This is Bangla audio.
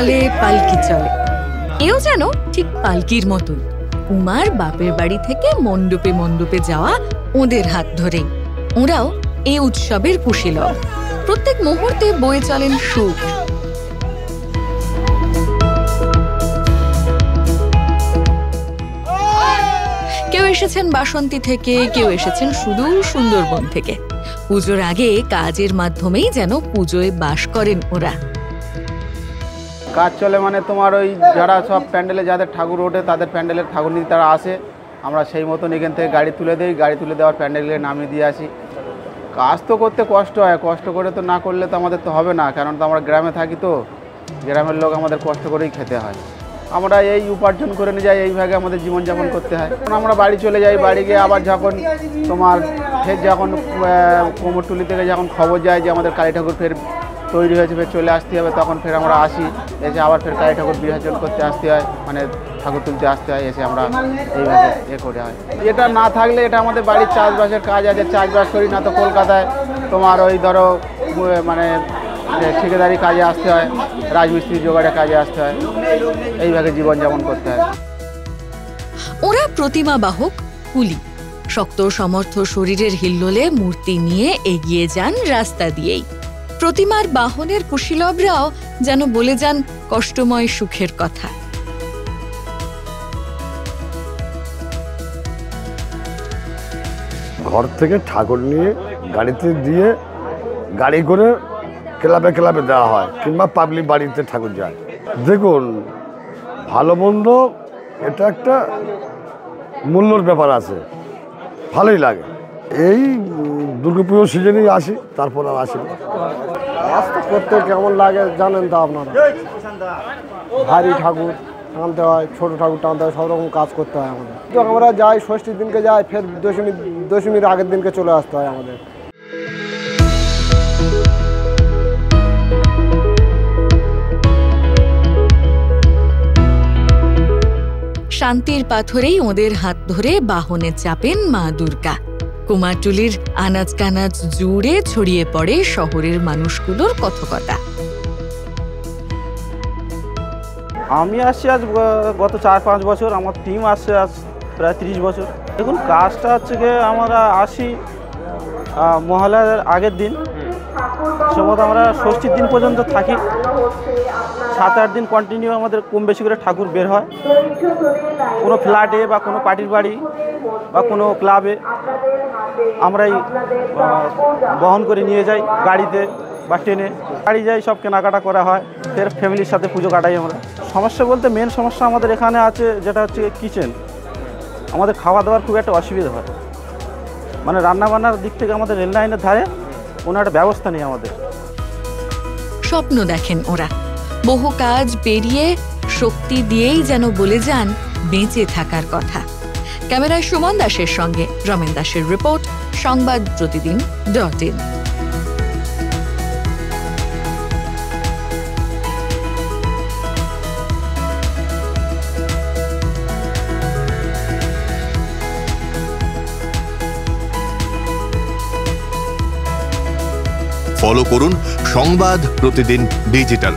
চলে পালকি চলে, এও যেন ঠিক পালকির মতোই উমার বাপের বাড়ি থেকে মণ্ডপে মণ্ডপে যাওয়া ওদের হাত ধরেই। ওরাও এই উৎসবের কুশীলব। প্রত্যেক মুহূর্তে বয়ে চলেন সুখ। কেউ এসেছেন বাসন্তী থেকে, কেউ এসেছেন সুদূর সুন্দরবন থেকে। পুজোর আগে কাজের মাধ্যমেই যেন পুজোয় বাস করেন ওরা। কাজ চলে মানে তোমার ওই যারা সব প্যান্ডেলে যাদের ঠাকুর ওঠে তাদের প্যান্ডেলের ঠাকুর নিতে তারা আসে, আমরা সেই মতন এখান থেকে গাড়ি তুলে দিই, গাড়ি তুলে দেওয়ার প্যান্ডেলে নামিয়ে দিয়ে আসি। কাজ তো করতে কষ্ট হয়, কষ্ট করে তো না করলে তো আমাদের তো হবে না, কারণ তো আমরা গ্রামে থাকি, তো গ্রামের লোক আমাদের কষ্ট করেই খেতে হয়। আমরা এই উপার্জন করে নিয়ে যাই, এইভাবে আমাদের জীবনযাপন করতে হয়। আমরা বাড়ি চলে যাই, বাড়ি গিয়ে আবার যখন তোমার ফের যখন কোমরটুলি থেকে যখন খবর যায় যে আমাদের কালী ঠাকুর ফের তৈরি হয়েছে, ফের চলে আসতে হবে, তখন ফের আমরা আসি, এসে আবার ফের কালী ঠাকুর বিসর্জন করতে আসতে হয়, মানে ঠাকুর তুলতে আসতে হয়, এসে আমরা এইভাবে করে হয়। এটা না থাকলে এটা আমাদের বাড়ির চাষবাসের কাজ আছে, চাষবাস করি না তো কলকাতায় তোমার ওই ধরো মানে ঠিকাদারি কাজে আসতে হয়, রাজমিস্ত্রি জোগাড়ে কাজে আসতে হয়, এইভাবে জীবনযাপন করতে হয়। ওরা প্রতিমা বাহক কুলি, শক্ত সমর্থ শরীরের হিল্লোলে মূর্তি নিয়ে এগিয়ে যান রাস্তা দিয়েই। প্রতিমার বাহনের কুশীলবরাও যেন বলে যান কষ্টময় সুখের কথা। ঘর থেকে ঠাকুর নিয়ে গাড়িতে দিয়ে গাড়ি করে ক্লাবে ক্লাবে দেওয়া হয়, কিংবা পাবলিক বাড়িতে ঠাকুর যায়। দেখুন, ভালো মন্দ এটা একটা মূল্যর ব্যাপার আছে, ভালোই লাগে। এই দুর্গাপুজোর সিজনেই আসি, তারপর আর আসি। কাজ তো করতে কেমন লাগে জানেন তো আপনারা, ভারী ঠাকুর টানতে হয়, ছোটো ঠাকুর টানতে হয়, সব রকম কাজ করতে হয় আমাদের। তো আমরা যাই ষষ্ঠীর দিনকে যাই, ফের দশমীর আগের দিনকে চলে আসতে হয় আমাদের। শান্তির পাথরেই ওদের হাত ধরে বাহনে চাপেন মা দুর্গা। কুমারটুলির আনাজ কানাজ জুড়ে ছড়িয়ে পড়ে শহরের মানুষগুলোর কথকতা। আমি আসছি আজ গত 4-5 বছর, আমার টিম আসছে আজ প্রায় 30 বছর। দেখুন, কাজটা হচ্ছে গিয়ে আমরা আসি মহালয়ার আগের দিন, সম্ভবত আমরা ষষ্ঠীর দিন পর্যন্ত থাকি। 7-8 দিন কন্টিনিউ আমাদের কম বেশি করে ঠাকুর বের হয়। কোনো ফ্ল্যাটে বা কোনো পার্টির বাড়ি বা কোনো ক্লাবে আমরাই বহন করে নিয়ে যাই, গাড়িতে বা ট্রেনে গাড়ি যাই, সব কেনাকাটা করা হয়, ফের ফ্যামিলির সাথে পুজো কাটাই আমরা। সমস্যা বলতে মেন সমস্যা আমাদের এখানে আছে, যেটা হচ্ছে কিচেন। আমাদের খাওয়া দাওয়ার খুব একটা অসুবিধা হয়, মানে রান্নাবান্নার দিক থেকে আমাদের রেল লাইনের ধারে কোনো একটা ব্যবস্থা নেই আমাদের। স্বপ্ন দেখেন ওরা, বহু কাজ পেরিয়ে শক্তি দিয়েই যেন বলে যান বেঁচে থাকার কথা। ক্যামেরায় সুমন দাসের সঙ্গে রমেন দাসের রিপোর্ট, সংবাদ প্রতিদিন.in। ফলো করুন সংবাদ প্রতিদিন ডিজিটাল।